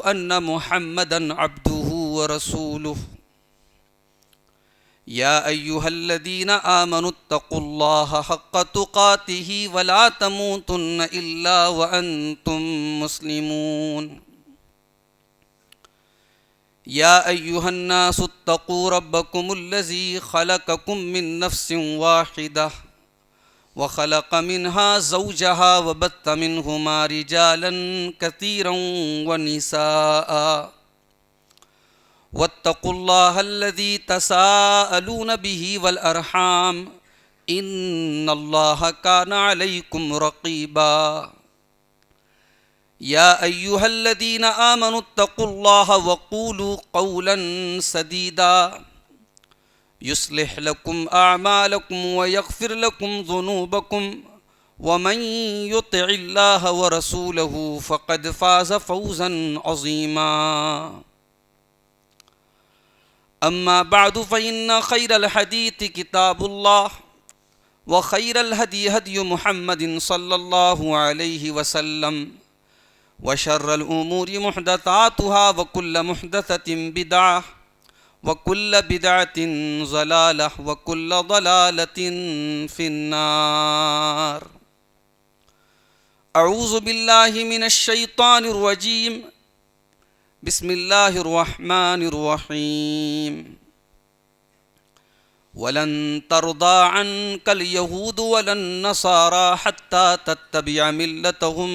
أن محمدا عبده ورسوله يا أيها الذين آمنوا اتقوا الله حق تقاته ولا تموتن إلا وأنتم مسلمون يا أيها الناس اتقوا ربكم الذي خلقكم من نفس واحدة وخلق منها زوجها وبث منهما رجالا كثيرا ونساء واتقوا الله الذي تساءلون به والأرحام إن الله كان عليكم رقيبا يا أيها الذين آمنوا اتقوا الله وقولوا قولا سديدا يصلح لكم أعمالكم ويغفر لكم ذنوبكم ومن يطع الله ورسوله فقد فاز فوزا عظيما أما بعد فإن خير الحديث كتاب الله وخير الهدي هدي محمد صلى الله عليه وسلم وشر الأمور محدثاتها وكل محدثة بدعة وكل بدعة ضلالة وكل ضلالة في النار أعوذ بالله من الشيطان الرجيم بسم الله الرحمن الرحيم ولن ترضى عنك اليهود ولا النصارى حتى تتبع ملتهم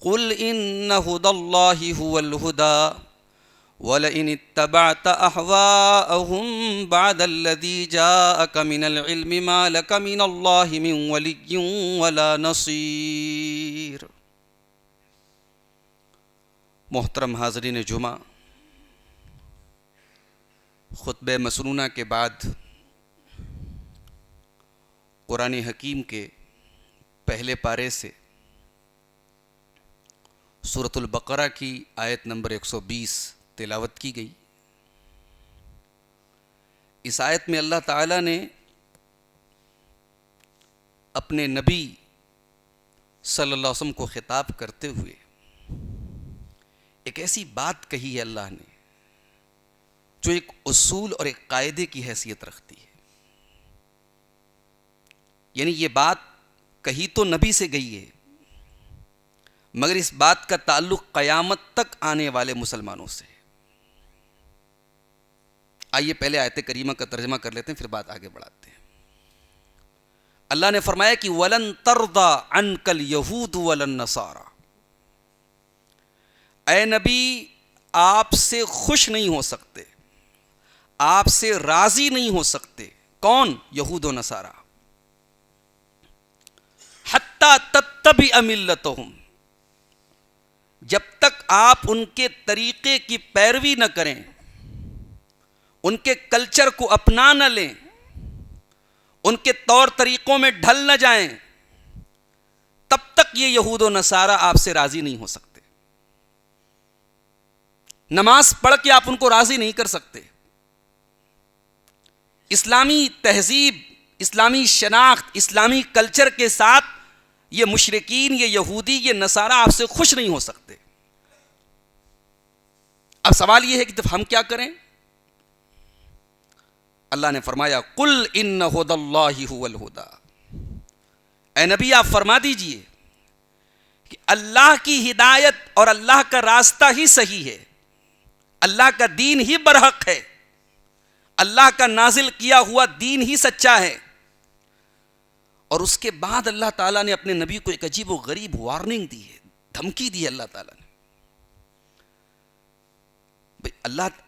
قل إن هدى الله هو الهدى ولئن اتبعت أهواءهم بعد الذي جاءك من العلم ما لك من الله من ولي ولا نصير۔ محترم حاضرین جمعہ، خطبہ مسنونہ کے بعد قرآن حکیم کے پہلے پارے سے سورۃ البقرہ کی آیت نمبر 120 تلاوت کی گئی۔ اس آیت میں اللہ تعالیٰ نے اپنے نبی صلی اللہ علیہ وسلم کو خطاب کرتے ہوئے ایک ایسی بات کہی ہے اللہ نے جو ایک اصول اور ایک قاعدے کی حیثیت رکھتی ہے۔ یعنی یہ بات کہی تو نبی سے گئی ہے، مگر اس بات کا تعلق قیامت تک آنے والے مسلمانوں سے ہے۔ آئیے پہلے آیت کریمہ کا ترجمہ کر لیتے ہیں، پھر بات آگے بڑھاتے ہیں۔ اللہ نے فرمایا کہ وَلَن تَرْضَىٰ عَنْكَ الْيَهُودُ وَلَا النَّصَارَىٰ، اے نبی آپ سے خوش نہیں ہو سکتے، آپ سے راضی نہیں ہو سکتے کون؟ یہود و نصارہ، حتیٰ تتبع ملتہم، جب تک آپ ان کے طریقے کی پیروی نہ کریں، ان کے کلچر کو اپنا نہ لیں، ان کے طور طریقوں میں ڈھل نہ جائیں، تب تک یہ یہود و نصارہ آپ سے راضی نہیں ہو سکتے۔ نماز پڑھ کے آپ ان کو راضی نہیں کر سکتے، اسلامی تہذیب، اسلامی شناخت، اسلامی کلچر کے ساتھ یہ مشرکین، یہ یہودی، یہ نصارہ آپ سے خوش نہیں ہو سکتے۔ اب سوال یہ ہے کہ ہم کیا کریں؟ اللہ نے فرمایا قل ان ھدی اللہ ھو الھدی، اے نبی آپ فرما دیجئے کہ اللہ کی ہدایت اور اللہ کا راستہ ہی صحیح ہے، اللہ کا دین ہی برحق ہے، اللہ کا نازل کیا ہوا دین ہی سچا ہے۔ اور اس کے بعد اللہ تعالیٰ نے اپنے نبی کو ایک عجیب و غریب وارننگ دی ہے، دھمکی دی ہے اللہ تعالیٰ نے۔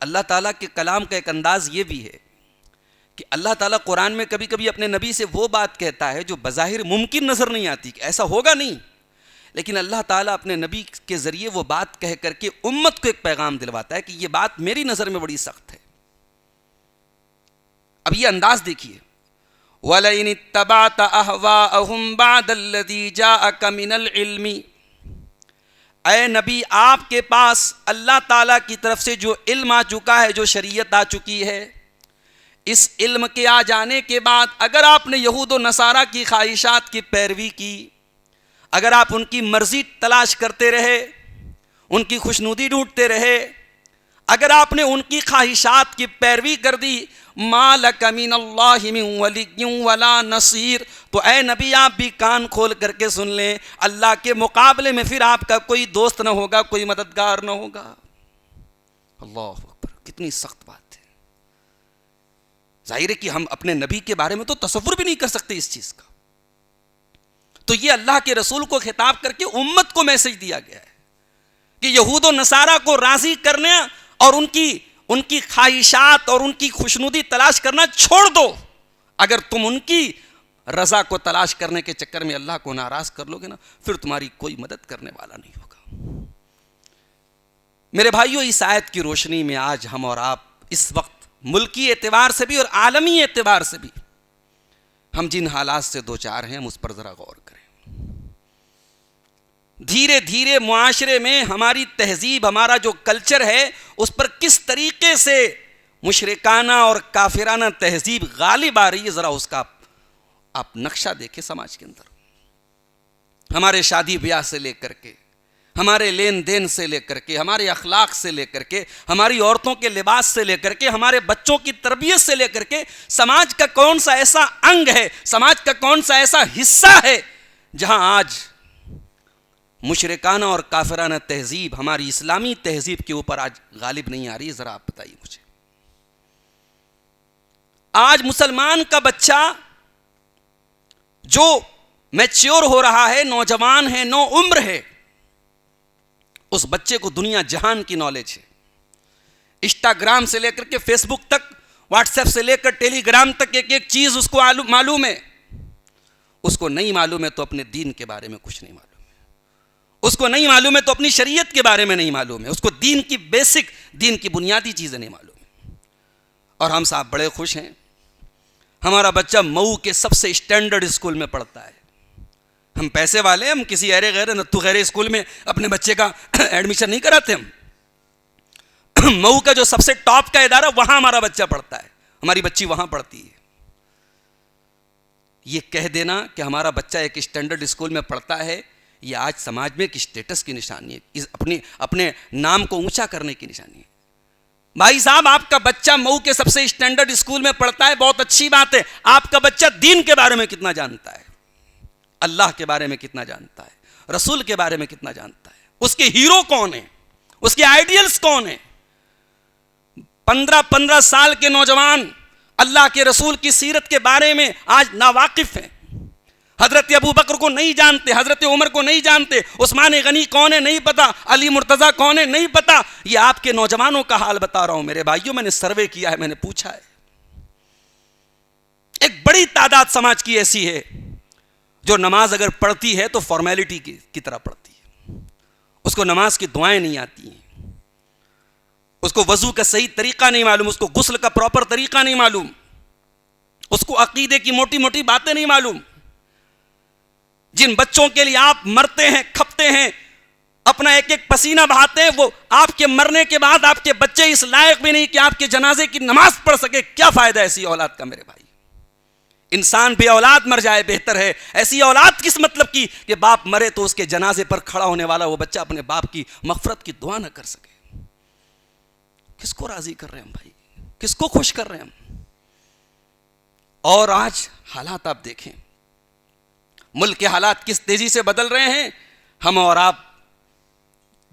اللہ تعالیٰ کے کلام کا ایک انداز یہ بھی ہے کہ اللہ تعالیٰ قرآن میں کبھی کبھی اپنے نبی سے وہ بات کہتا ہے جو بظاہر ممکن نظر نہیں آتی کہ ایسا ہوگا نہیں، لیکن اللہ تعالیٰ اپنے نبی کے ذریعے وہ بات کہہ کر کے امت کو ایک پیغام دلواتا ہے کہ یہ بات میری نظر میں بڑی سخت ہے۔ اب یہ انداز دیکھیے، وَلَئِنِ اتَّبَعْتَ أَهْوَاءَهُمْ بَعْدَ الَّذِي جَاءَكَ مِنَ الْعِلْمِ، اے نبی آپ کے پاس اللہ تعالیٰ کی طرف سے جو علم آ چکا ہے، جو شریعت آ چکی ہے، اس علم کے آ جانے کے بعد اگر آپ نے یہود و نصارہ کی خواہشات کی پیروی کی، اگر آپ ان کی مرضی تلاش کرتے رہے، ان کی خوشنودی ڈھونڈتے رہے، اگر آپ نے ان کی خواہشات کی پیروی کر دی، ما لک من اللہ من ولی ولا نصیر، تو اے نبی آپ بھی کان کھول کر کے سن لیں، اللہ کے مقابلے میں پھر آپ کا کوئی دوست نہ ہوگا، کوئی مددگار نہ ہوگا۔ اللہ اکبر، کتنی سخت بات ہے۔ ظاہر ہے کہ ہم اپنے نبی کے بارے میں تو تصور بھی نہیں کر سکتے اس چیز کا، تو یہ اللہ کے رسول کو خطاب کر کے امت کو میسج دیا گیا ہے کہ یہود و نصارہ کو راضی کرنے اور ان کی خواہشات اور ان کی خوشنودی تلاش کرنا چھوڑ دو۔ اگر تم ان کی رضا کو تلاش کرنے کے چکر میں اللہ کو ناراض کر لو گے نا، پھر تمہاری کوئی مدد کرنے والا نہیں ہوگا۔ میرے بھائیو، اس آیت کی روشنی میں آج ہم اور آپ اس وقت ملکی اعتبار سے بھی اور عالمی اعتبار سے بھی ہم جن حالات سے دوچار ہیں، ہم اس پر ذرا غور کریں۔ دھیرے دھیرے معاشرے میں ہماری تہذیب، ہمارا جو کلچر ہے، اس پر کس طریقے سے مشرکانہ اور کافرانہ تہذیب غالب آ رہی ہے، ذرا اس کا آپ نقشہ دیکھیں سماج کے اندر۔ ہمارے شادی بیاہ سے لے کر کے، ہمارے لین دین سے لے کر کے، ہمارے اخلاق سے لے کر کے، ہماری عورتوں کے لباس سے لے کر کے، ہمارے بچوں کی تربیت سے لے کر کے، سماج کا کون سا ایسا انگ ہے، سماج کا کون سا ایسا حصہ ہے جہاں آج مشرکانہ اور کافرانہ تہذیب ہماری اسلامی تہذیب کے اوپر آج غالب نہیں آ رہی ہے؟ ذرا آپ بتائیے مجھے۔ آج مسلمان کا بچہ جو میچیور ہو رہا ہے، نوجوان ہے، نو عمر ہے، اس بچے کو دنیا جہان کی نالج ہے۔ انسٹاگرام سے لے کر کے فیس بک تک، واٹس ایپ سے لے کر ٹیلی گرام تک ایک ایک چیز اس کو معلوم ہے۔ اس کو نہیں معلوم ہے تو اپنے دین کے بارے میں کچھ نہیں معلوم ہے، اس کو نہیں معلوم ہے تو اپنی شریعت کے بارے میں نہیں معلوم ہے، اس کو دین کی بیسک، دین کی بنیادی چیزیں نہیں معلوم ہیں۔ اور ہم صاحب بڑے خوش ہیں، ہمارا بچہ مئو کے سب سے اسٹینڈرڈ اسکول میں پڑھتا ہے۔ ہم پیسے والے، ہم کسی ایرے غیر نتو غیر اسکول میں اپنے بچے کا ایڈمیشن نہیں کراتے۔ ہم مئو کا جو سب سے ٹاپ کا ادارہ، وہاں ہمارا بچہ پڑھتا ہے، ہماری بچی وہاں پڑھتی ہے۔ یہ کہہ دینا کہ ہمارا بچہ ایک اسٹینڈرڈ اسکول میں پڑھتا ہے، یہ آج سماج میں ایک اسٹیٹس کی نشانی ہے، اپنے نام کو اونچا کرنے کی نشانی ہے۔ بھائی صاحب، آپ کا بچہ مئو کے سب سے اسٹینڈرڈ اسکول میں پڑھتا ہے، بہت اچھی بات ہے۔ آپ کا بچہ دین کے بارے میں کتنا جانتا ہے، اللہ کے بارے میں کتنا جانتا ہے، رسول کے بارے میں کتنا جانتا ہے، اس کے ہیرو کون ہیں، اس کے آئیڈیلز کون ہیں؟ 15 سال کے نوجوان اللہ کے رسول کی سیرت کے بارے میں آج ناواقف ہیں۔ حضرت ابو بکر کو نہیں جانتے، حضرت عمر کو نہیں جانتے، عثمان غنی کون ہے نہیں پتا، علی مرتضیٰ کون ہے نہیں پتا۔ یہ آپ کے نوجوانوں کا حال بتا رہا ہوں میرے بھائیوں، میں نے سروے کیا ہے، میں نے پوچھا ہے۔ ایک بڑی تعداد سماج کی ایسی ہے جو نماز اگر پڑھتی ہے تو فارمیلٹی کی طرح پڑھتی ہے، اس کو نماز کی دعائیں نہیں آتی ہیں، اس کو وضو کا صحیح طریقہ نہیں معلوم، اس کو غسل کا پراپر طریقہ نہیں معلوم، اس کو عقیدے کی موٹی موٹی باتیں نہیں معلوم۔ جن بچوں کے لیے آپ مرتے ہیں، کھپتے ہیں، اپنا ایک ایک پسینہ بہاتے ہیں، وہ آپ کے مرنے کے بعد آپ کے بچے اس لائق بھی نہیں کہ آپ کے جنازے کی نماز پڑھ سکے۔ کیا فائدہ ایسی اولاد کا میرے بھائی؟ انسان بے اولاد مر جائے بہتر ہے، ایسی اولاد کس مطلب کی کہ باپ مرے تو اس کے جنازے پر کھڑا ہونے والا وہ بچہ اپنے باپ کی مغفرت کی دعا نہ کر سکے۔ کس کو راضی کر رہے ہیں ہم بھائی، کس کو خوش کر رہے ہیں ہم؟ اور آج حالات آپ دیکھیں، ملک کے حالات کس تیزی سے بدل رہے ہیں، ہم اور آپ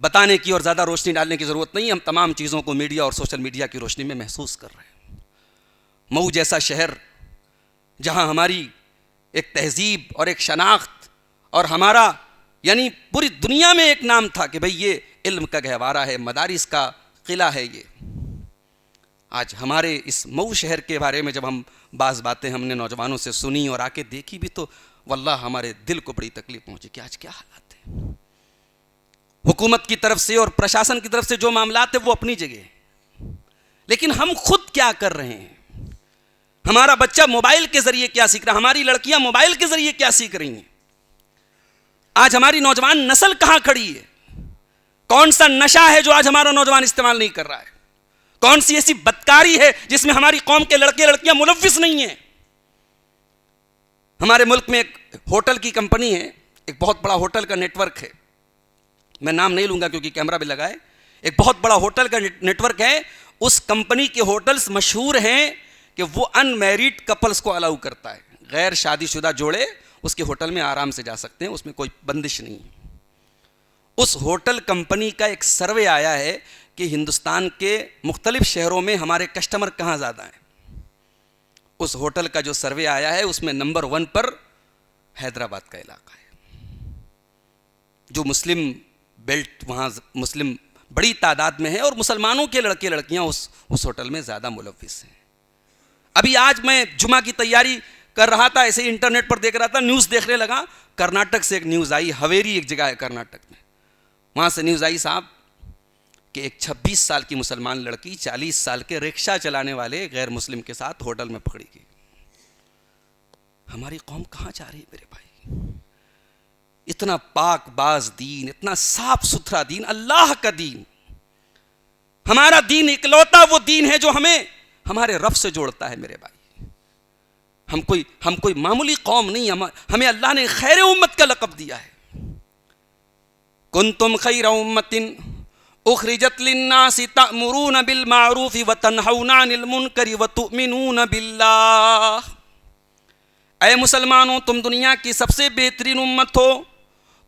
بتانے کی اور زیادہ روشنی ڈالنے کی ضرورت نہیں، ہم تمام چیزوں کو میڈیا اور سوشل میڈیا کی روشنی میں محسوس کر رہے ہیں۔ مئو جیسا شہر جہاں ہماری ایک تہذیب اور ایک شناخت اور ہمارا یعنی پوری دنیا میں ایک نام تھا کہ بھئی یہ علم کا گہوارہ ہے، مدارس کا قلعہ ہے، یہ آج ہمارے اس مئو شہر کے بارے میں جب ہم بعض باتیں ہم نے نوجوانوں سے سنی اور آ کے دیکھی بھی تو واللہ ہمارے دل کو بڑی تکلیف پہنچی کہ آج کیا حالات ہیں۔ حکومت کی طرف سے اور پرشاسن کی طرف سے جو معاملات ہیں وہ اپنی جگہ ہیں، لیکن ہم خود کیا کر رہے ہیں؟ ہمارا بچہ موبائل کے ذریعے کیا سیکھ رہا، ہماری لڑکیاں موبائل کے ذریعے کیا سیکھ رہی ہیں؟ آج ہماری نوجوان نسل کہاں کھڑی ہے؟ کون سا نشہ ہے جو آج ہمارا نوجوان استعمال نہیں کر رہا ہے؟ کون سی ایسی بدکاری ہے جس میں ہماری قوم کے لڑکے لڑکیاں ملوث نہیں ہیں؟ ہمارے ملک میں ایک ہوٹل کی کمپنی ہے، ایک بہت بڑا ہوٹل کا نیٹ ورک ہے، میں نام نہیں لوں گا کیونکہ کیمرہ بھی لگا ہے. ایک بہت بڑا ہوٹل کا نیٹ ورک ہے. اس کمپنی کے ہوٹلز مشہور ہیں کہ وہ ان میریڈ کپلز کو الاؤ کرتا ہے. غیر شادی شدہ جوڑے اس کے ہوٹل میں آرام سے جا سکتے ہیں, اس میں کوئی بندش نہیں. اس ہوٹل کمپنی کا ایک سروے آیا ہے کہ ہندوستان کے مختلف شہروں میں ہمارے کسٹمر کہاں زیادہ ہیں. اس ہوٹل کا جو سروے آیا ہے اس میں نمبر 1 پر حیدرآباد کا علاقہ ہے. جو مسلم بیلٹ, وہاں مسلم بڑی تعداد میں ہے اور مسلمانوں کے لڑکے لڑکیاں اس ہوٹل میں زیادہ ملوث ہیں. ابھی آج میں جمعہ کی تیاری کر رہا تھا, ایسے ہی انٹرنیٹ پر دیکھ رہا تھا, نیوز دیکھنے لگا. کرناٹک سے ایک نیوز آئی, ہویری ایک جگہ ہے کرناٹک میں, وہاں سے نیوز آئی صاحب کہ ایک 26 سال کی مسلمان لڑکی 40 سال کے رکشہ چلانے والے غیر مسلم کے ساتھ ہوٹل میں پکڑی گئی. ہماری قوم کہاں جا رہی ہے میرے بھائی؟ اتنا پاک باز دین, اتنا صاف ستھرا دین, اللہ کا دین. ہمارا دین اکلوتا وہ دین ہے جو ہمیں ہمارے رب سے جوڑتا ہے میرے بھائی. ہم کوئی معمولی قوم نہیں, ہمیں اللہ نے خیر امت کا لقب دیا ہے. کنتم خیر امت اخرجت للناس تأمرون بالمعروف وتنہون عن المنکر وتؤمنون باللہ. اے مسلمانوں, تم دنیا کی سب سے بہترین امت ہو.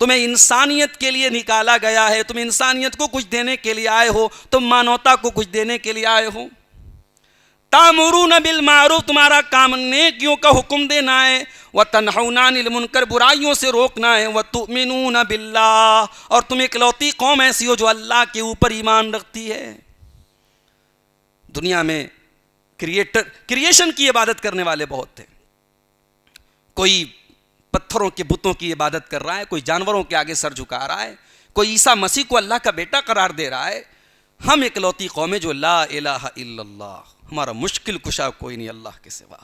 تمہیں انسانیت کے لیے نکالا گیا ہے, تم انسانیت کو کچھ دینے کے لیے آئے ہو, تم مانوتا کو کچھ دینے کے لیے آئے ہو. تامرون بالمعروف, تمہارا کام نیکیوں کا حکم دینا ہے. وتنہون عن المنکر, برائیوں سے روکنا ہے. وتؤمنون باللہ, اور تم اکلوتی قوم ایسی ہو جو اللہ کے اوپر ایمان رکھتی ہے. دنیا میں کریشن کی عبادت کرنے والے بہت تھے. کوئی پتھروں کے بتوں کی عبادت کر رہا ہے, کوئی جانوروں کے آگے سر جھکا رہا ہے, کوئی عیسیٰ مسیح کو اللہ کا بیٹا قرار دے رہا ہے. ہم اکلوتی قوم ہے جو لا الہ الا اللہ, ہمارا مشکل کشا کوئی نہیں اللہ کے سوا,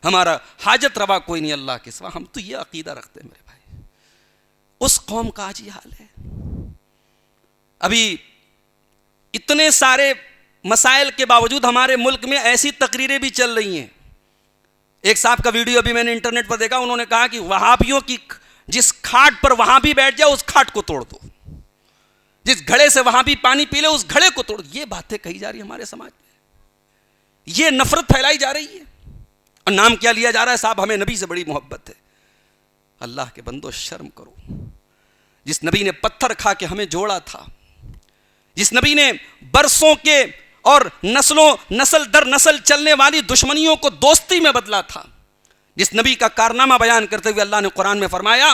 ہمارا حاجت روا کوئی نہیں اللہ کے سوا. ہم تو یہ عقیدہ رکھتے ہیں میرے بھائی. اس قوم کا آج یہ حال ہے. ابھی اتنے سارے مسائل کے باوجود ہمارے ملک میں ایسی تقریریں بھی چل رہی ہیں. ایک صاحب کا ویڈیو ابھی میں نے انٹرنیٹ پر دیکھا, انہوں نے کہا کہ وہابیوں کی جس کھاٹ پر وہاں بھی بیٹھ جائے اس کھاٹ کو توڑ دو, جس گھڑے سے وہاں بھی پانی پی لے اس گھڑے کو توڑ دو. یہ باتیں کہی جا رہی ہیں ہمارے سماج میں, یہ نفرت پھیلائی جا رہی ہے. اور نام کیا لیا جا رہا ہے صاحب, ہمیں نبی سے بڑی محبت ہے. اللہ کے بندو شرم کرو. جس نبی نے پتھر کھا کے ہمیں جوڑا تھا, جس نبی نے برسوں کے اور نسل در نسل چلنے والی دشمنیوں کو دوستی میں بدلا تھا, جس نبی کا کارنامہ بیان کرتے ہوئے اللہ نے قرآن میں فرمایا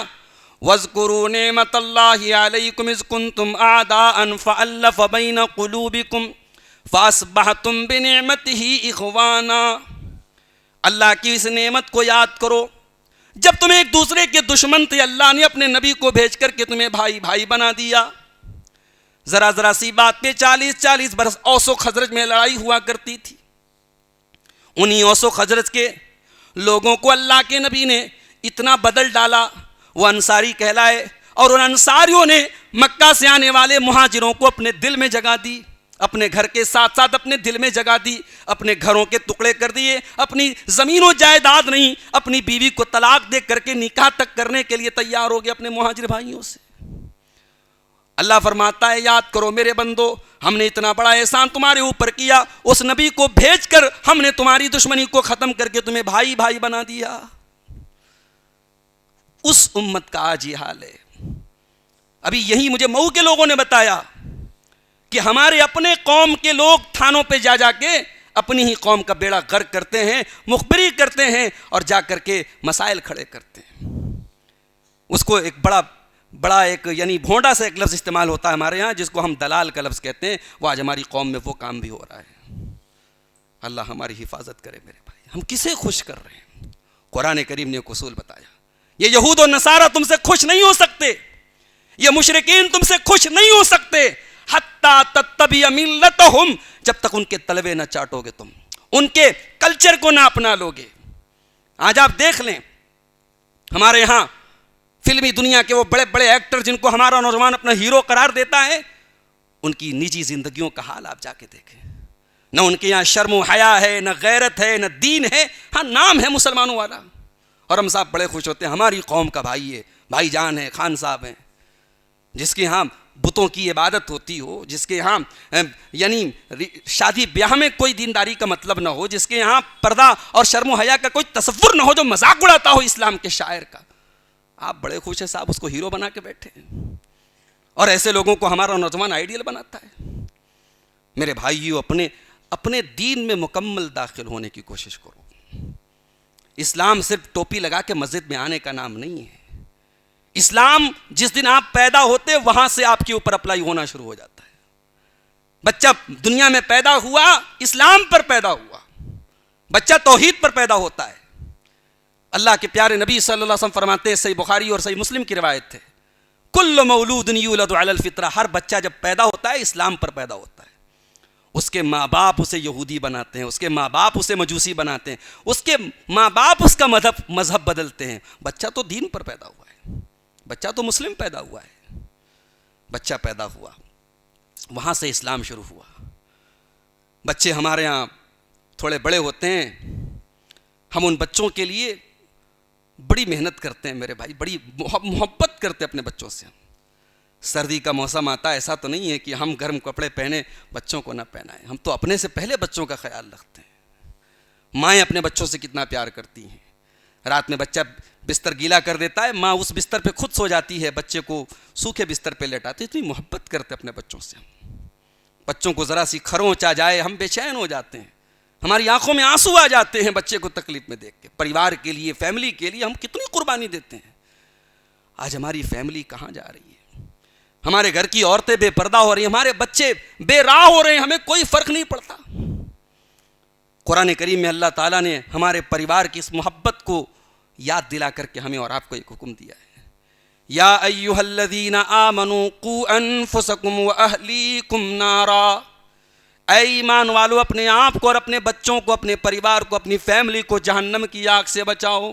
وَاذْكُرُوا نِعْمَةَ اللَّهِ عَلَيْكُمْ إِذْ كُنْتُمْ أَعْدَاءً فَأَلَّفَ بَيْنَ قُلُوبِكُمْ فَأَصْبَحْتُمْ بِنِعْمَتِهِ إِخْوَانًا. اللہ کی اس نعمت کو یاد کرو جب تمہیں ایک دوسرے کے دشمن تھے, اللہ نے اپنے نبی کو بھیج کر کے تمہیں بھائی بھائی بنا دیا. ذرا سی بات پہ 40 برس اوس و خزرج میں لڑائی ہوا کرتی تھی. انہی اوس و خزرج کے لوگوں کو اللہ کے نبی نے اتنا بدل ڈالا, وہ انصاری کہلائے, اور ان انصاریوں نے مکہ سے آنے والے مہاجروں کو اپنے دل میں جگہ دی, اپنے گھر کے ساتھ ساتھ اپنے دل میں جگہ دی, اپنے گھروں کے ٹکڑے کر دیے, اپنی زمین و جائیداد نہیں, اپنی بیوی کو طلاق دے کر کے نکاح تک کرنے کے لیے تیار ہو گئے اپنے مہاجر بھائیوں سے. اللہ فرماتا ہے یاد کرو میرے بندو, ہم نے اتنا بڑا احسان تمہارے اوپر کیا, اس نبی کو بھیج کر ہم نے تمہاری دشمنی کو ختم کر کے تمہیں بھائی بھائی بنا دیا. اس امت کا آج یہ حال ہے. ابھی یہی مجھے مئو کے لوگوں نے بتایا کہ ہمارے اپنے قوم کے لوگ تھانوں پہ جا کے اپنی ہی قوم کا بیڑا غرق کرتے ہیں, مخبری کرتے ہیں اور جا کر کے مسائل کھڑے کرتے ہیں. اس کو ایک بڑا ایک یعنی بھونڈا سے ایک لفظ استعمال ہوتا ہے ہمارے ہاں جس کو ہم دلال کا لفظ کہتے ہیں. وہ آج ہماری قوم میں وہ کام بھی ہو رہا ہے. اللہ ہماری حفاظت کرے میرے بھائی. ہم کسے خوش کر رہے ہیں؟ قرآن کریم نے ایک اصول بتایا, یہ یہود و نصارہ تم سے خوش نہیں ہو سکتے, یہ مشرکین تم سے خوش نہیں ہو سکتے حتی تتبع ملتہم, جب تک ان کے تلوے نہ چاٹو گے, تم ان کے کلچر کو نہ اپنا لو گے. آج آپ دیکھ لیں ہمارے یہاں فلمی دنیا کے وہ بڑے بڑے ایکٹر جن کو ہمارا نوجوان اپنا ہیرو قرار دیتا ہے, ان کی نجی زندگیوں کا حال آپ جا کے دیکھیں. نہ ان کے یہاں شرم و حیا ہے, نہ غیرت ہے, نہ دین ہے. ہاں نام ہے مسلمانوں والا, اور ہم صاحب بڑے خوش ہوتے ہیں ہماری قوم کا بھائی ہے, بھائی جان ہے, خان صاحب ہیں, جس کے ہاں بتوں کی عبادت ہوتی ہو، جس کے یہاں یعنی شادی بیاہ میں کوئی دینداری کا مطلب نہ ہو، جس کے یہاں پردہ اور شرم و حیا کا کوئی تصور نہ ہو، جو مذاق اڑاتا ہو اسلام کے شاعر کا، آپ بڑے خوش ہیں صاحب اس کو ہیرو بنا کے بیٹھے ہیں، اور ایسے لوگوں کو ہمارا نوجوان آئیڈیل بناتا ہے۔ میرے بھائیو، اپنے دین میں مکمل داخل ہونے کی کوشش کرو۔ اسلام صرف ٹوپی لگا کے مسجد میں آنے کا نام نہیں ہے۔ اسلام جس دن آپ پیدا ہوتے وہاں سے آپ کے اوپر اپلائی ہونا شروع ہو جاتا ہے۔ بچہ دنیا میں پیدا ہوا اسلام پر پیدا ہوا، بچہ توحید پر پیدا ہوتا ہے۔ اللہ کے پیارے نبی صلی اللہ علیہ وسلم فرماتے ہیں، صحیح بخاری اور صحیح مسلم کی روایت ہے، کل مولود یولد علی الفطرہ، ہر بچہ جب پیدا ہوتا ہے اسلام پر پیدا ہوتا ہے۔ اس کے ماں باپ اسے یہودی بناتے ہیں، اس کے ماں باپ اسے مجوسی بناتے ہیں، اس کے ماں باپ اس کا مذہب بدلتے ہیں۔ بچہ تو دین پر پیدا ہوا ہے، بچہ تو مسلم پیدا ہوا ہے۔ بچہ پیدا ہوا، وہاں سے اسلام شروع ہوا۔ بچے ہمارے ہاں تھوڑے بڑے ہوتے ہیں، ہم ان بچوں کے لیے بڑی محنت کرتے ہیں میرے بھائی، بڑی محبت کرتے ہیں اپنے بچوں سے۔ سردی کا موسم آتا ہے، ایسا تو نہیں ہے کہ ہم گرم کپڑے پہنے بچوں کو نہ پہنائیں، ہم تو اپنے سے پہلے بچوں کا خیال رکھتے ہیں۔ مائیں اپنے بچوں سے کتنا پیار کرتی ہیں، رات میں بچہ بستر گیلا کر دیتا ہے، ماں اس بستر پہ خود سو جاتی ہے، بچے کو سوکھے بستر پہ لیٹاتی ہے۔ اتنی محبت کرتے اپنے بچوں سے۔ بچوں کو ذرا سی کھروچ آ جائے ہم بے چین ہو جاتے ہیں، ہماری آنکھوں میں آنسو آ جاتے ہیں بچے کو تکلیف میں دیکھ کے۔ پریوار کے لیے، فیملی کے لیے ہم کتنی قربانی دیتے ہیں۔ آج ہماری فیملی کہاں جا رہی ہے؟ ہمارے گھر کی عورتیں بے پردہ ہو رہی ہیں، ہمارے بچے بے راہ ہو رہے ہیں، ہمیں کوئی فرق نہیں پڑتا۔ قرآن کریم میں اللہ تعالیٰ نے ہمارے پریوار کی اس محبت کو یاد دلا کر کے ہمیں اور آپ کو ایک حکم دیا ہے، یا ایھا الذین آمنوا قوا انفسکم واہلیکم نارا، اے ایمان والو اپنے آپ کو اور اپنے بچوں کو، اپنے پریوار کو، اپنی فیملی کو جہنم کی آگ سے بچاؤ۔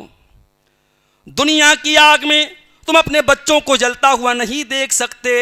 دنیا کی آگ میں تم اپنے بچوں کو جلتا ہوا نہیں دیکھ سکتے،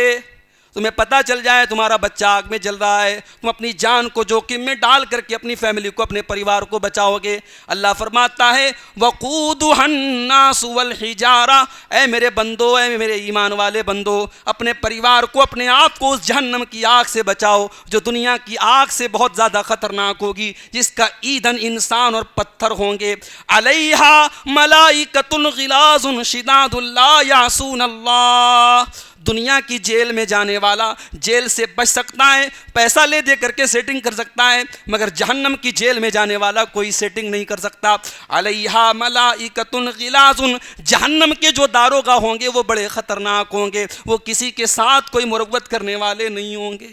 تمہیں پتہ چل جائے تمہارا بچہ آگ میں جل رہا ہے، تم اپنی جان کو جوخم میں ڈال کر کے اپنی فیملی کو، اپنے پریوار کو بچاؤ گے۔ اللہ فرماتا ہے وقودھا الناس والحجارہ، اے میرے بندو، اے میرے ایمان والے بندو، اپنے پریوار کو، اپنے آپ کو اس جہنم کی آگ سے بچاؤ جو دنیا کی آگ سے بہت زیادہ خطرناک ہوگی، جس کا ایندھن انسان اور پتھر ہوں گے۔ علیہا ملائکۃ غلاظ شداد لا یعصون اللہ، دنیا کی جیل میں جانے والا جیل سے بچ سکتا ہے، پیسہ لے دے کر کے سیٹنگ کر سکتا ہے، مگر جہنم کی جیل میں جانے والا کوئی سیٹنگ نہیں کر سکتا۔ علیہا ملائکۃ غلاظ، جہنم کے جو داروغہ ہوں گے وہ بڑے خطرناک ہوں گے، وہ کسی کے ساتھ کوئی مروت کرنے والے نہیں ہوں گے۔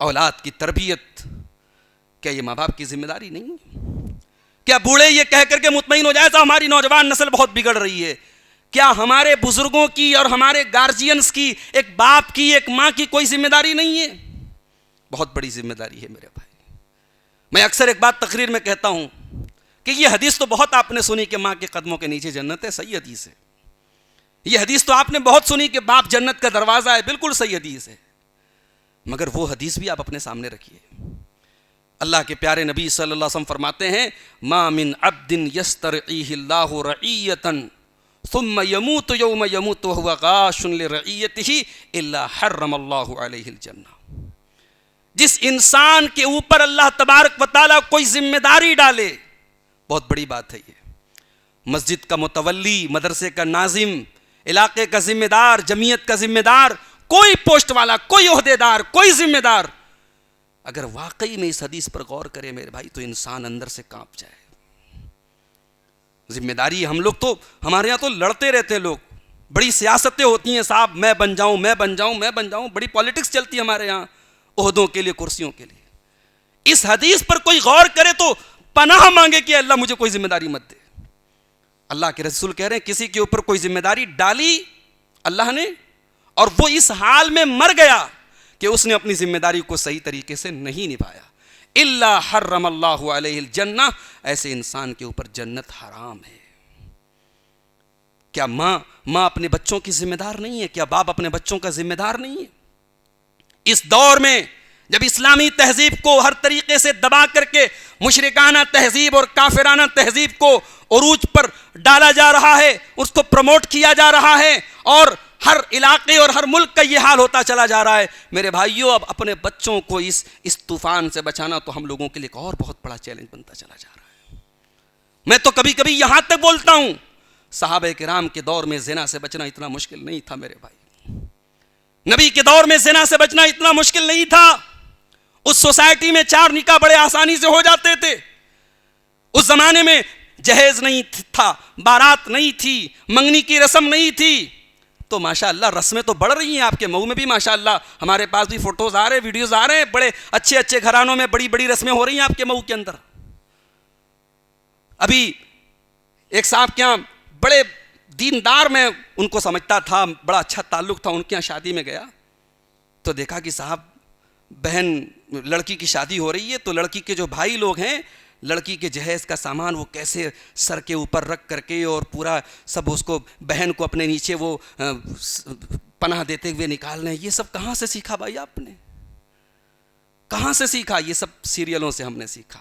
اولاد کی تربیت کیا یہ ماں باپ کی ذمہ داری نہیں ہے؟ کیا بوڑھے یہ کہہ کر کے مطمئن ہو جائے تو ہماری نوجوان نسل بہت بگڑ رہی ہے؟ کیا ہمارے بزرگوں کی اور ہمارے گارجینز کی، ایک باپ کی، ایک ماں کی کوئی ذمہ داری نہیں ہے؟ بہت بڑی ذمہ داری ہے میرے بھائی۔ میں اکثر ایک بات تقریر میں کہتا ہوں کہ یہ حدیث تو بہت آپ نے سنی کہ ماں کے قدموں کے نیچے جنت ہے، صحیح حدیث ہے۔ یہ حدیث تو آپ نے بہت سنی کہ باپ جنت کا دروازہ ہے، بالکل صحیح حدیث ہے، مگر وہ حدیث بھی آپ اپنے سامنے رکھیے۔ اللہ کے پیارے نبی صلی اللہ علیہ وسلم فرماتے ہیں، ما من عبد یسترعیہ اللہ رعیۃ ثم يموت يوم يموت وهو غاش لرعیتہ الا حرم اللہ علیہ الجنہ۔ جس انسان کے اوپر اللہ تبارک و تعالیٰ کوئی ذمہ داری ڈالے، بہت بڑی بات ہے یہ، مسجد کا متولی، مدرسے کا ناظم، علاقے کا ذمہ دار، جمعیت کا ذمہ دار، کوئی پوسٹ والا، کوئی عہدے دار، کوئی ذمہ دار اگر واقعی میں اس حدیث پر غور کرے میرے بھائی تو انسان اندر سے کانپ جائے۔ ذمہ داری ہم لوگ تو، ہمارے یہاں تو لڑتے رہتے ہیں لوگ، بڑی سیاستیں ہوتی ہیں صاحب، میں بن جاؤں، میں بن جاؤں، میں بن جاؤں، بڑی پالیٹکس چلتی ہے ہمارے یہاں عہدوں کے لیے، کرسیوں کے لیے۔ اس حدیث پر کوئی غور کرے تو پناہ مانگے کہ اللہ مجھے کوئی ذمہ داری مت دے۔ اللہ کے رسول کہہ رہے ہیں کسی کے اوپر کوئی ذمہ داری ڈالی اللہ نے اور وہ اس حال میں مر گیا کہ اس نے اپنی ذمہ داری کو صحیح طریقے سے نہیں نبھایا، الا حرم اللہ علیہ الجنہ، ایسے انسان کے اوپر جنت حرام ہے۔ کیا ماں اپنے بچوں کی ذمہ دار نہیں ہے؟ کیا باپ اپنے بچوں کا ذمہ دار نہیں ہے؟ اس دور میں جب اسلامی تہذیب کو ہر طریقے سے دبا کر کے مشرکانہ تہذیب اور کافرانہ تہذیب کو عروج پر ڈالا جا رہا ہے، اس کو پروموٹ کیا جا رہا ہے، اور ہر علاقے اور ہر ملک کا یہ حال ہوتا چلا جا رہا ہے. میرے بھائیوں اب اپنے بچوں کو اس طوفان سے بچانا تو ہم لوگوں کے لیے ایک اور بہت بڑا چیلنج بنتا چلا جا رہا ہے. میں تو کبھی کبھی یہاں تک بولتا ہوں صحابہ کرام کے دور میں زنا سے بچنا اتنا مشکل نہیں تھا میرے بھائی. نبی کے دور میں زنا سے بچنا اتنا مشکل نہیں تھا. اس سوسائٹی میں 4 نکاح بڑے آسانی سے ہو جاتے تھے. اس زمانے میں جہیز نہیں تھا, بارات نہیں تھی, منگنی کی رسم نہیں تھی. تو ماشاءاللہ رسمیں تو بڑھ رہی ہیں. آپ کے مئو میں بھی ماشاءاللہ ہمارے پاس بھی فوٹوز آ رہے ہیں, ویڈیوز آ رہے ہیں, بڑے اچھے اچھے گھرانوں میں بڑی بڑی رسمیں ہو رہی ہیں آپ کے مئو کے اندر. ابھی ایک صاحب کے یہاں بڑے دیندار, میں ان کو سمجھتا تھا, بڑا اچھا تعلق تھا, ان کے یہاں شادی میں گیا تو دیکھا کہ صاحب بہن لڑکی کی شادی ہو رہی ہے تو لڑکی کے جو بھائی لوگ ہیں لڑکی کے جہیز کا سامان وہ کیسے سر کے اوپر رکھ کر کے اور پورا سب اس کو بہن کو اپنے نیچے وہ پناہ دیتے ہوئے نکالنے. یہ سب کہاں سے سیکھا بھائی آپ نے؟ کہاں سے سیکھا؟ یہ سب سیریلوں سے ہم نے سیکھا.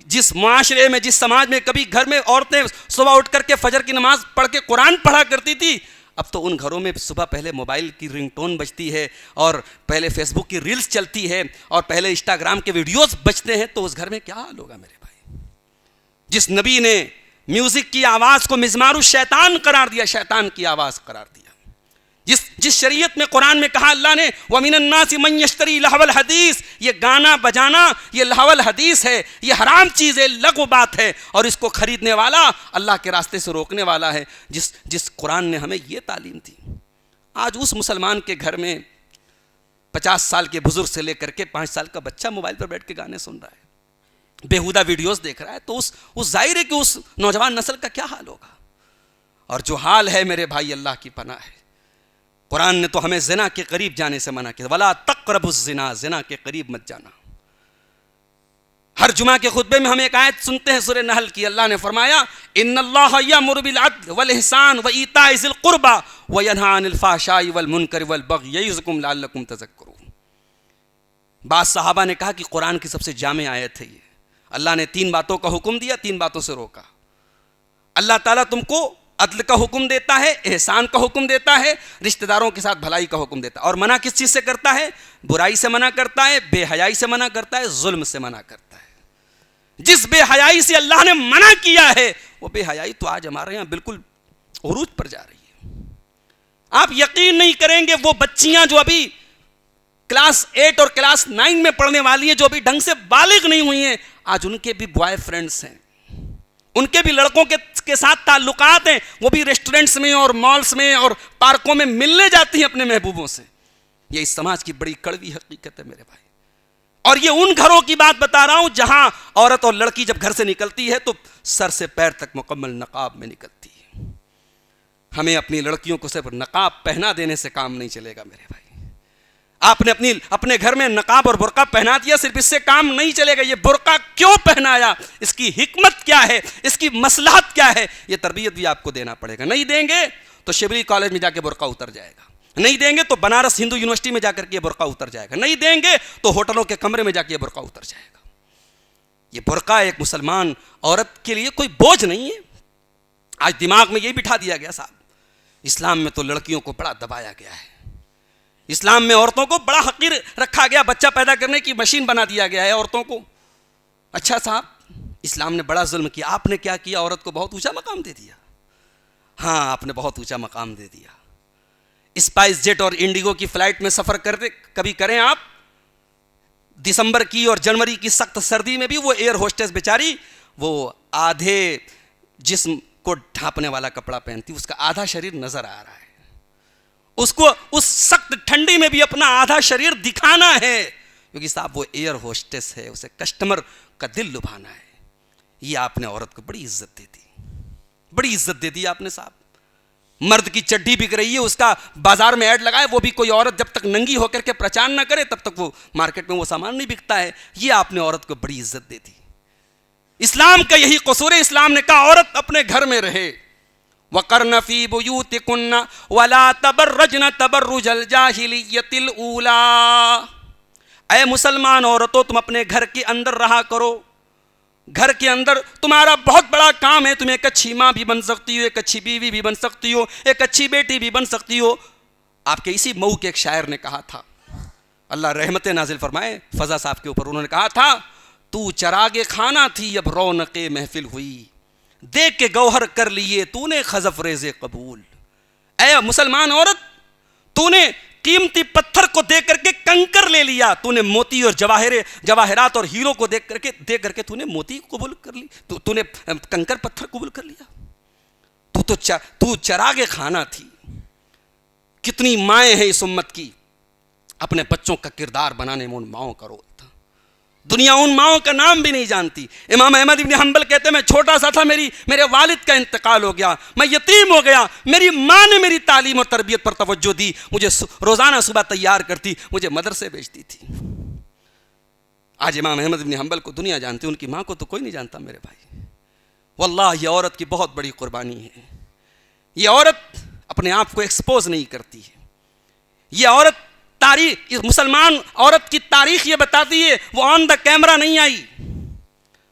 جس معاشرے میں, جس سماج میں کبھی گھر میں عورتیں صبح اٹھ کر کے فجر کی نماز پڑھ کے قرآن پڑھا کرتی تھی, اب تو ان گھروں میں صبح پہلے موبائل کی رنگ ٹون بجتی ہے اور پہلے فیس بک کی ریلز چلتی ہے اور پہلے انسٹاگرام کے ویڈیوز بجتے ہیں. تو اس گھر میں کیا حال ہوگا میرے بھائی؟ جس نبی نے میوزک کی آواز کو مزمار الشیطان قرار دیا, شیطان کی آواز قرار دیا, جس شریعت میں قرآن میں کہا اللہ نے وَمِنَ النَّاسِ مَن يَشْتَرِي لَهْوَ الْحَدِيثِ, یہ گانا بجانا یہ لہو الحدیث ہے, یہ حرام چیز ہے, لغو بات ہے, اور اس کو خریدنے والا اللہ کے راستے سے روکنے والا ہے. جس قرآن نے ہمیں یہ تعلیم دی. آج اس مسلمان کے گھر میں 50 سال کے بزرگ سے لے کر کے 5 سال کا بچہ موبائل پر بیٹھ کے گانے سن رہا ہے, بیہودہ ویڈیوز دیکھ رہا ہے. تو اس ظاہر ہے کہ اس نوجوان نسل کا کیا حال ہوگا. اور جو حال ہے میرے بھائی اللہ کی پناہ ہے. قرآن نے تو ہمیں زنا کے قریب جانے سے منع کیا, وَلَا تَقْرَبُوا الزِّنَا, زنا کے قریب مت جانا. ہر جمعہ کے خطبے میں ہم ایک آیت سنتے ہیں سورہ نحل کی. اللہ نے فرمایا إِنَّ اللَّهَ يَأْمُرُ بِالْعَدْلِ وَالْإِحْسَانِ وَإِيتَاءِ ذِي الْقُرْبَى وَيَنْهَى عَنِ الْفَحْشَاءِ وَالْمُنكَرِ وَالْبَغْيِ يَعِظُكُمْ لَعَلَّكُمْ تَذَكَّرُونَ. بعض صحابہ نے کہا کہ قرآن کی سب سے جامع آیت ہے یہ. اللہ نے 3 باتوں کا حکم دیا, 3 باتوں سے روکا. اللہ تعالیٰ تم کو عدل کا حکم دیتا ہے, احسان کا حکم دیتا ہے, رشتہ داروں کے ساتھ بھلائی کا حکم دیتا ہے. اور منع کس چیز سے کرتا ہے؟ برائی سے منع کرتا ہے, بے حیائی سے منع کرتا ہے, ظلم سے منع کرتا ہے. جس بے حیائی سے اللہ نے منع کیا ہے وہ بے حیائی تو آج ہمارے یہاں بالکل عروج پر جا رہی ہے. آپ یقین نہیں کریں گے, وہ بچیاں جو ابھی کلاس 8 اور کلاس 9 میں پڑھنے والی ہیں, جو ابھی ڈھنگ سے بالغ نہیں ہوئی ہیں, آج ان کے بھی بوائے فرینڈس ہیں, ان کے بھی لڑکوں کے ساتھ تعلقات ہیں. وہ بھی ریسٹورنٹس میں اور مالز میں اور پارکوں میں ملنے جاتی ہیں اپنے محبوبوں سے. یہ اس سماج کی بڑی کڑوی حقیقت ہے میرے بھائی. اور یہ ان گھروں کی بات بتا رہا ہوں جہاں عورت اور لڑکی جب گھر سے نکلتی ہے تو سر سے پیر تک مکمل نقاب میں نکلتی ہے. ہمیں اپنی لڑکیوں کو صرف نقاب پہنا دینے سے کام نہیں چلے گا میرے بھائی. آپ نے اپنے گھر میں نقاب اور برقع پہنا دیا, صرف اس سے کام نہیں چلے گا. یہ برقع کیوں پہنایا, اس کی حکمت کیا ہے, اس کی مصلحت کیا ہے, یہ تربیت بھی آپ کو دینا پڑے گا. نہیں دیں گے تو شبلی کالج میں جا کے برقع اتر جائے گا, نہیں دیں گے تو بنارس ہندو یونیورسٹی میں جا کر کے یہ برقع اتر جائے گا, نہیں دیں گے تو ہوٹلوں کے کمرے میں جا کے یہ برقع اتر جائے گا. یہ برقع ایک مسلمان عورت کے لیے کوئی بوجھ نہیں ہے. آج دماغ میں یہ بٹھا دیا گیا صاحب, اسلام میں تو لڑکیوں کو بڑا دبایا گیا ہے, اسلام میں عورتوں کو بڑا حقیر رکھا گیا, بچہ پیدا کرنے کی مشین بنا دیا گیا ہے عورتوں کو. اچھا صاحب, اسلام نے بڑا ظلم کیا. آپ نے کیا کیا؟ عورت کو بہت اونچا مقام دے دیا. ہاں, آپ نے بہت اونچا مقام دے دیا. اسپائس جیٹ اور انڈیگو کی فلائٹ میں سفر کرتے کبھی کریں آپ, دسمبر کی اور جنوری کی سخت سردی میں بھی وہ ایئر ہوسٹس بیچاری وہ آدھے جسم کو ڈھانپنے والا کپڑا پہنتی, اس کا آدھا شریر نظر آ رہا ہے. اس کو اس سخت ٹھنڈی میں بھی اپنا آدھا شریر دکھانا ہے, کیونکہ صاحب وہ ایئر ہوسٹس ہے, اسے کسٹمر کا دل لبھانا ہے. یہ آپ نے عورت کو بڑی عزت دے دی, بڑی عزت دے دی آپ نے صاحب. مرد کی چڈی بک رہی ہے, اس کا بازار میں ایڈ لگائے, وہ بھی کوئی عورت جب تک ننگی ہو کر کے پہچان نہ کرے تب تک وہ مارکیٹ میں وہ سامان نہیں بکتا ہے. یہ آپ نے عورت کو بڑی عزت دے دی. اسلام کا یہی قصور ہے, اسلام نے کہا عورت اپنے گھر میں رہے. وَقَرْنَ فِي بُيُوتِكُنَّ وَلَا تَبَرَّجْنَ تَبَرُّجَ الْجَاهِلِيَّةِ الْأُولَىٰ. اے مسلمان عورتوں, تم اپنے گھر کے اندر رہا کرو گھر کے اندر تمہارا بہت بڑا کام ہے، تم ایک اچھی ماں بھی بن سکتی ہو، ایک اچھی بیوی بھی بن سکتی ہو، ایک اچھی بیٹی بھی بن سکتی ہو۔ آپ کے اسی مئو کے ایک شاعر نے کہا تھا، اللہ رحمت نازل فرمائے فضا صاحب کے اوپر، انہوں نے کہا تھا تو چراغ خانہ تھی اب رونق محفل ہوئی، دیکھ کے گوہر کر لیے تو نے خزف ریز قبول۔ اے مسلمان عورت، تو نے قیمتی پتھر کو دے کر کے کنکر لے لیا، تو نے موتی اور جواہرات اور ہیرو کو دے کر کے تو نے موتی قبول کر لی، تو نے کنکر پتھر قبول کر لیا۔ تو چراغ خانہ تھی۔ کتنی مائیں ہیں اس امت کی، اپنے بچوں کا کردار بنانے میں ان ماؤں کا رول تھا۔ دنیا ان ماؤں کا نام بھی نہیں جانتی۔ امام احمد بن حنبل کہتے ہیں میں چھوٹا سا تھا، میرے والد کا انتقال ہو گیا، میں یتیم ہو گیا، میری ماں نے میری تعلیم اور تربیت پر توجہ دی، مجھے روزانہ صبح تیار کرتی، مجھے مدرسے بھیجتی تھی۔ آج امام احمد بن حنبل کو دنیا جانتی، ان کی ماں کو تو کوئی نہیں جانتا میرے بھائی۔ واللہ یہ عورت کی بہت بڑی قربانی ہے۔ یہ عورت اپنے آپ کو ایکسپوز نہیں کرتی ہے۔ یہ عورت مسلمان عورت کی تاریخ یہ بتاتی ہے، وہ آن دا کیمرہ نہیں آئی،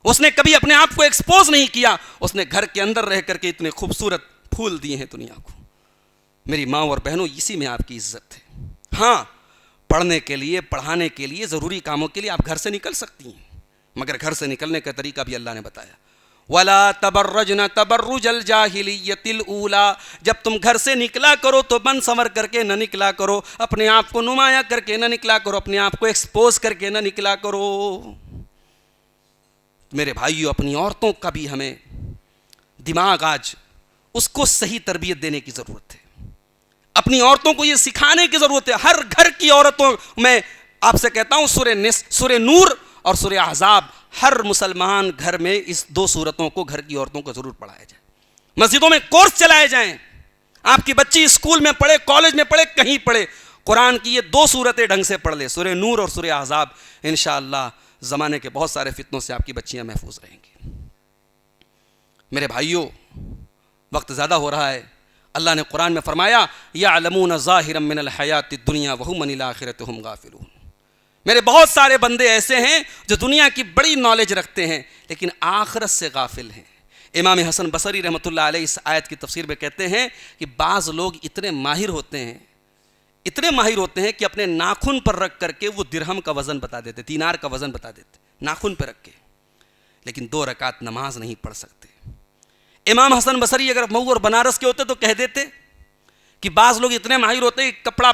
اس نے کبھی اپنے آپ کو ایکسپوز نہیں کیا، اس نے گھر کے اندر رہ کر کے اتنے خوبصورت پھول دیے ہیں دنیا کو۔ میری ماں اور بہنوں، اسی میں آپ کی عزت ہے۔ ہاں، پڑھنے کے لیے، پڑھانے کے لیے، ضروری کاموں کے لیے آپ گھر سے نکل سکتی ہیں، مگر گھر سے نکلنے کا طریقہ بھی اللہ نے بتایا۔ وَلَا تَبَرَّجْنَ تَبَرُّجَ الْجَاهِلِيَّةِ الْأُولَى، جب تم گھر سے نکلا کرو تو بن سنور کر کے نہ نکلا کرو، اپنے آپ کو نمایاں کر کے نہ نکلا کرو، اپنے آپ کو ایکسپوز کر کے نہ نکلا کرو۔ میرے بھائیو، اپنی عورتوں کا بھی ہمیں دماغ آج اس کو صحیح تربیت دینے کی ضرورت ہے۔ اپنی عورتوں کو یہ سکھانے کی ضرورت ہے۔ ہر گھر کی عورتوں، میں آپ سے کہتا ہوں سورہ نور اور سورہ احزاب، ہر مسلمان گھر میں اس دو سورتوں کو گھر کی عورتوں کو ضرور پڑھایا جائے۔ مسجدوں میں کورس چلائے جائیں، آپ کی بچی اسکول میں پڑھے، کالج میں پڑھے، کہیں پڑھے، قرآن کی یہ دو سورتیں ڈھنگ سے پڑھ لے، سورہ نور اور سورہ احزاب، انشاءاللہ زمانے کے بہت سارے فتنوں سے آپ کی بچیاں محفوظ رہیں گی۔ میرے بھائیوں، وقت زیادہ ہو رہا ہے۔ اللہ نے قرآن میں فرمایا یعلمون ظاہرا من الحیات الدنیا وہم عن الآخرۃ ہم غافلون۔ میرے بہت سارے بندے ایسے ہیں جو دنیا کی بڑی نالج رکھتے ہیں لیکن آخرت سے غافل ہیں۔ امام حسن بصری رحمۃ اللہ علیہ اس آیت کی تفسیر میں کہتے ہیں کہ بعض لوگ اتنے ماہر ہوتے ہیں کہ اپنے ناخن پر رکھ کر کے وہ درہم کا وزن بتا دیتے، دینار کا وزن بتا دیتے، ناخن پہ رکھ کے، لیکن 2 رکعت نماز نہیں پڑھ سکتے۔ امام حسن بصری اگر مئو اور بنارس کے ہوتے تو کہہ دیتے کہ بعض لوگ اتنے ماہر ہوتے ہیں کپڑا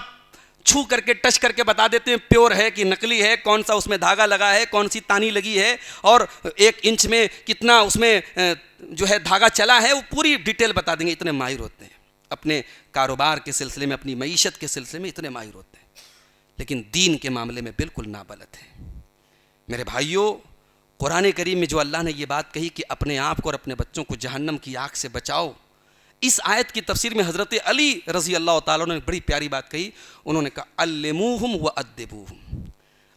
چھو کر کے ٹچ کر کے بتا دیتے ہیں پیور ہے کہ نکلی ہے، کون سا اس میں دھاگا لگا ہے، کون سی تانی لگی ہے، اور 1 انچ میں کتنا اس میں جو ہے دھاگا چلا ہے، وہ پوری ڈیٹیل بتا دیں گے۔ اتنے ماہر ہوتے ہیں اپنے کاروبار کے سلسلے میں، اپنی معیشت کے سلسلے میں اتنے ماہر ہوتے ہیں، لیکن دین کے معاملے میں بالکل نابلد ہے۔ میرے بھائیوں، قرآن کریم میں جو اللہ نے یہ بات کہی کہ اپنے آپ کو اور اپنے بچوں کو جہنم کی آگ سے بچاؤ، اس آیت کی تفسیر میں حضرت علی رضی اللہ تعالیٰ نے بڑی پیاری بات کہی۔ انہوں نے کہا علموہم وادبوہم،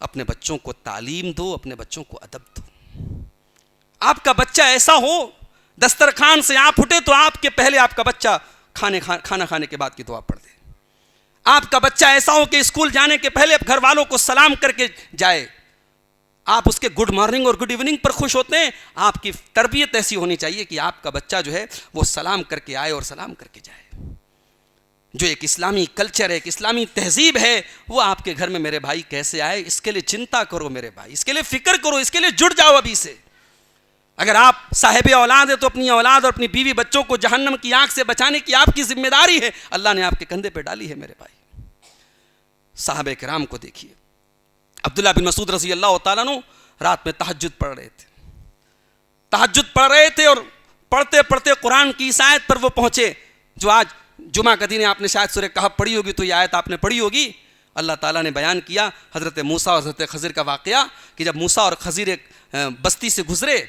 اپنے بچوں کو تعلیم دو، اپنے بچوں کو ادب دو۔ آپ کا بچہ ایسا ہو، دسترخوان سے آپ اٹھے تو آپ کے پہلے آپ کا بچہ کھانا کھانے کے بعد کی دعا پڑھ دے۔ آپ کا بچہ ایسا ہو کہ اسکول جانے کے پہلے گھر والوں کو سلام کر کے جائے، آپ اس کے گڈ مارننگ اور گڈ ایوننگ پر خوش ہوتے ہیں۔ آپ کی تربیت ایسی ہونی چاہیے کہ آپ کا بچہ جو ہے وہ سلام کر کے آئے اور سلام کر کے جائے۔ جو ایک اسلامی کلچر ہے، ایک اسلامی تہذیب ہے، وہ آپ کے گھر میں میرے بھائی کیسے آئے، اس کے لیے چنتا کرو میرے بھائی، اس کے لیے فکر کرو، اس کے لیے جڑ جاؤ ابھی سے۔ اگر آپ صاحب اولاد ہیں تو اپنی اولاد اور اپنی بیوی بچوں کو جہنم کی آگ سے بچانے کی آپ کی ذمہ داری ہے، اللہ نے آپ کے کندھے پہ ڈالی ہے میرے بھائی۔ صحابہ کرام کو دیکھیے، عبداللہ بن مسعود رضی اللہ تعالیٰ عنہ رات میں تہجد پڑھ رہے تھے اور پڑھتے پڑھتے قرآن کی اس آیت پر وہ پہنچے جو آج جمعہ کا دن ہے، آپ نے شاید سورہ کہف پڑھی ہوگی تو یہ آیت آپ نے پڑھی ہوگی۔ اللہ تعالیٰ نے بیان کیا حضرت موسیٰ اور حضرت خضر کا واقعہ کہ جب موسیٰ اور خضر ایک بستی سے گزرے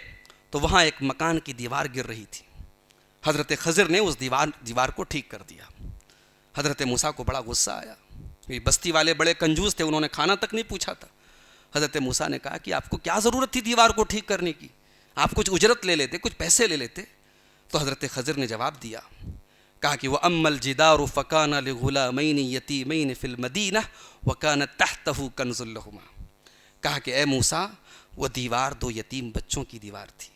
تو وہاں ایک مکان کی دیوار گر رہی تھی۔ حضرت خضر نے اس دیوار کو ٹھیک کر دیا۔ حضرت موسیٰ کو بڑا غصہ آیا، بستی والے بڑے کنجوس تھے، انہوں نے کھانا تک نہیں پوچھا تھا۔ حضرت موسیٰ نے کہا کہ آپ کو کیا ضرورت تھی دیوار کو ٹھیک کرنے کی، آپ کچھ اجرت لے لیتے، کچھ پیسے لے لیتے۔ تو حضرت خضر نے جواب دیا، کہا کہ وَأَمَّا الْجِدَارُ فَكَانَ لِغُلَامَيْنِ يَتِيمَيْنِ فِي الْمَدِينَةِ وَكَانَ تَحْتَهُ كَنْزٌ لَهُمَا، کہا کہ اے موسیٰ وہ دیوار 2 یتیم بچوں کی دیوار تھی،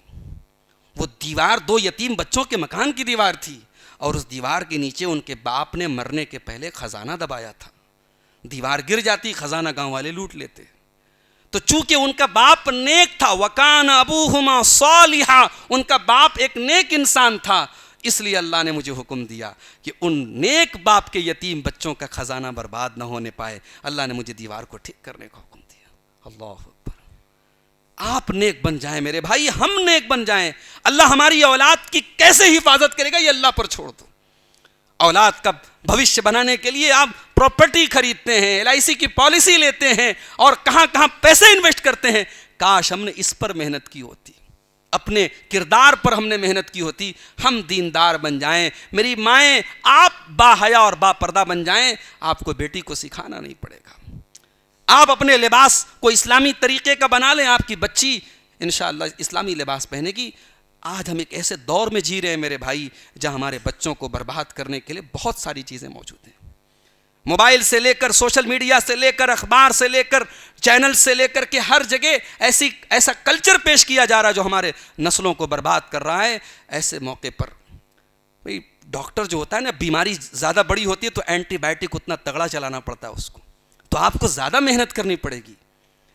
وہ دیوار 2 یتیم بچوں کے مکان کی دیوار تھی، اور اس دیوار کے نیچے ان کے باپ نے مرنے کے پہلے خزانہ دبایا تھا. دیوار گر جاتی، خزانہ گاؤں والے لوٹ لیتے. تو چونکہ ان کا باپ نیک تھا، وَكَانَ أَبُوهُمَا صَالِحًا، ان کا باپ ایک نیک انسان تھا، اس لیے اللہ نے مجھے حکم دیا کہ ان نیک باپ کے یتیم بچوں کا خزانہ برباد نہ ہونے پائے. اللہ نے مجھے دیوار کو ٹھیک کرنے کا حکم دیا. اللہ اکبر. آپ نیک بن جائیں میرے بھائی، ہم نیک بن جائیں. اللہ ہماری اولاد کی کیسے حفاظت کرے گا یہ اللہ پر چھوڑ دو. اولاد کا بھوشیہ بنانے کے لیے آپ پراپرٹی خریدتے ہیں، LIC کی پالیسی لیتے ہیں، اور کہاں کہاں پیسے انویسٹ کرتے ہیں. کاش ہم نے اس پر محنت کی ہوتی، اپنے کردار پر ہم نے محنت کی ہوتی. ہم دیندار بن جائیں. میری مائیں، آپ با حیا اور با پردہ بن جائیں. آپ کو بیٹی کو سکھانا نہیں پڑے گا. آپ اپنے لباس کو اسلامی طریقے کا بنا لیں، آپ کی بچی انشاءاللہ اسلامی لباس پہنے گی. آج ہم ایک ایسے دور میں جی رہے ہیں میرے بھائی جہاں ہمارے بچوں کو برباد کرنے کے لیے بہت ساری چیزیں موجود ہیں. موبائل سے لے کر سوشل میڈیا سے لے کر اخبار سے لے کر چینل سے لے کر کے ہر جگہ ایسا کلچر پیش کیا جا رہا ہے جو ہمارے نسلوں کو برباد کر رہا ہے. ایسے موقع پر بھئی ڈاکٹر جو ہوتا ہے نا، بیماری زیادہ بڑی ہوتی ہے تو اینٹی بائیوٹک اتنا تگڑا چلانا پڑتا ہے اس کو، تو آپ کو زیادہ محنت کرنی پڑے گی.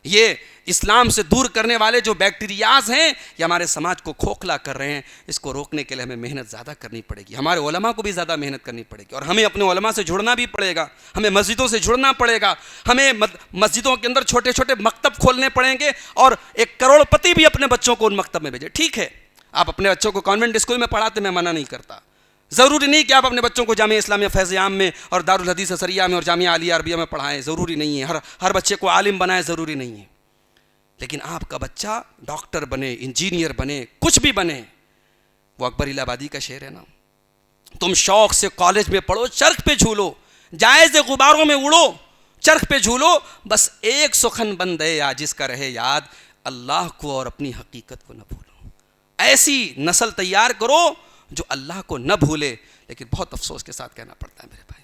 یہ اسلام سے دور کرنے والے جو بیکٹیریاز ہیں یہ ہمارے سماج کو کھوکھلا کر رہے ہیں. اس کو روکنے کے لیے ہمیں محنت زیادہ کرنی پڑے گی. ہمارے علماء کو بھی زیادہ محنت کرنی پڑے گی، اور ہمیں اپنے علماء سے جڑنا بھی پڑے گا. ہمیں مسجدوں سے جڑنا پڑے گا. ہمیں مسجدوں کے اندر چھوٹے چھوٹے مکتب کھولنے پڑیں گے، اور 1 کروڑ پتی بھی اپنے بچوں کو ان مکتب میں بھیجے. ٹھیک ہے، آپ اپنے بچوں کو کانوینٹ اسکول میں پڑھاتے، میں منع نہیں کرتا. ضروری نہیں کہ آپ اپنے بچوں کو جامعہ اسلامیہ فیض عام میں اور دارالحدیث اثریہ میں اور جامعہ عالیہ عربیہ میں پڑھائیں. ضروری نہیں ہے ہر بچے کو عالم بنائیں، ضروری نہیں ہے. لیکن آپ کا بچہ ڈاکٹر بنے، انجینئر بنے، کچھ بھی بنے. وہ اکبر الہ آبادی کا شعر ہے نا، تم شوق سے کالج میں پڑھو، چرخ پہ جھولو، جائز غباروں میں اڑو، چرخ پہ جھولو، بس ایک سخن بندے یا جس کا رہے یاد، اللہ کو اور اپنی حقیقت کو نہ بھولو. ایسی نسل تیار کرو جو اللہ کو نہ بھولے. لیکن بہت افسوس کے ساتھ کہنا پڑتا ہے میرے بھائی،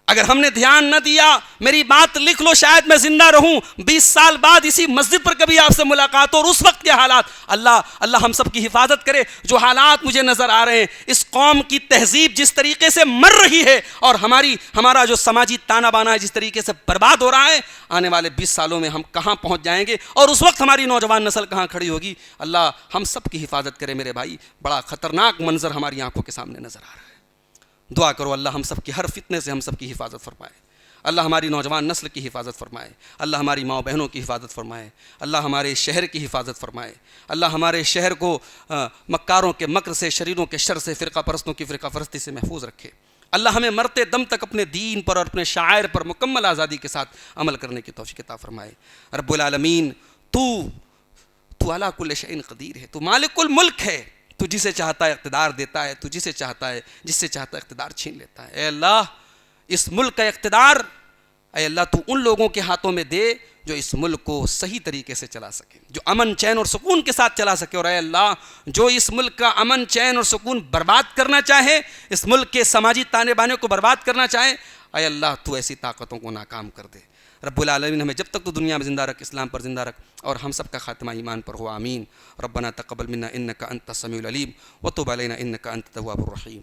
اگر ہم نے دھیان نہ دیا، میری بات لکھ لو، شاید میں زندہ رہوں 20 سال بعد اسی مسجد پر کبھی آپ سے ملاقات ہو، اور اس وقت کے حالات، اللہ ہم سب کی حفاظت کرے. جو حالات مجھے نظر آ رہے ہیں، اس قوم کی تہذیب جس طریقے سے مر رہی ہے، اور ہمارا جو سماجی تانا بانا ہے جس طریقے سے برباد ہو رہا ہے، آنے والے 20 سالوں میں ہم کہاں پہنچ جائیں گے، اور اس وقت ہماری نوجوان نسل کہاں کھڑی ہوگی. اللہ ہم سب کی حفاظت کرے میرے بھائی. بڑا خطرناک منظر ہماری آنکھوں کے سامنے نظر آ رہا ہے. دعا کرو اللہ ہم سب کی ہر فتنے سے ہم سب کی حفاظت فرمائے. اللہ ہماری نوجوان نسل کی حفاظت فرمائے. اللہ ہماری ماؤں بہنوں کی حفاظت فرمائے. اللہ ہمارے شہر کی حفاظت فرمائے. اللہ ہمارے شہر کو مکاروں کے مکر سے، شریروں کے شر سے، فرقہ پرستوں کی فرقہ پرستی سے محفوظ رکھے. اللہ ہمیں مرتے دم تک اپنے دین پر اور اپنے شعائر پر مکمل آزادی کے ساتھ عمل کرنے کی توفیق عطا فرمائے. رب العالمین، تو علی کل شیء قدیر ہے، تو مالک الملک ہے. تو جسے چاہتا ہے اقتدار دیتا ہے، تو جس سے چاہتا ہے اقتدار چھین لیتا ہے. اے اللہ اس ملک کا اقتدار، اے اللہ تو ان لوگوں کے ہاتھوں میں دے جو اس ملک کو صحیح طریقے سے چلا سکے، جو امن چین اور سکون کے ساتھ چلا سکے. اور اے اللہ جو اس ملک کا امن چین اور سکون برباد کرنا چاہے، اس ملک کے سماجی تانے بانے کو برباد کرنا چاہے، اے اللہ تو ایسی طاقتوں کو ناکام کر دے. رب العالمین ہمیں جب تک تو دنیا میں زندہ رکھ، اسلام پر زندہ رکھ، اور ہم سب کا خاتمہ ایمان پر ہو. آمین. ربنا تقبل منا انک انت السمیع العلیم وتب علینا انک انت التواب الرحیم.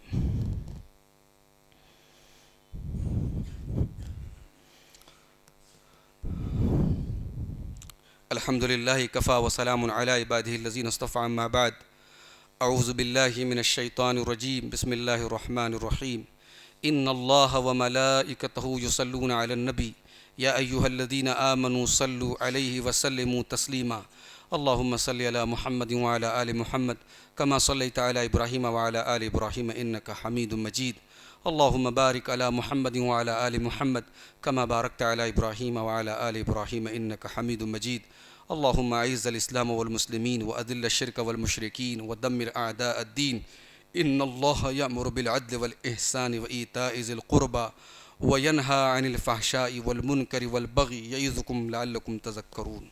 الحمد للہ کفا وسلام علی عبادہ الذین اصطفى. اما بعد، اعوذ باللہ من الشیطان الرجیم. بسم اللہ الرحمن الرحیم. ان اللہ وملائکتہ یصلون علی النبی یا ایہا الذین آمنوا صلوا علیہ وسلموا تسلیما. اللہم صلی علی محمد وعلی آل محمد کما صلیت علی ابراہیم وعلی آل ابراہیم انک حمید مجید. اللہم بارک علی محمد وعلی آل محمد کما بارکت علی ابراہیم وعلی آل ابراہیم انک حمید مجید. اللہم اعز الاسلام والمسلمین واذل الشرک والمشرکین ودمر اعداء الدین. ان اللہ یأمر بالعدل والاحسان وایتاء ذی القربى وینہی عن الفحشاء والمنکر والبغی یعظکم لعلکم تذکرون.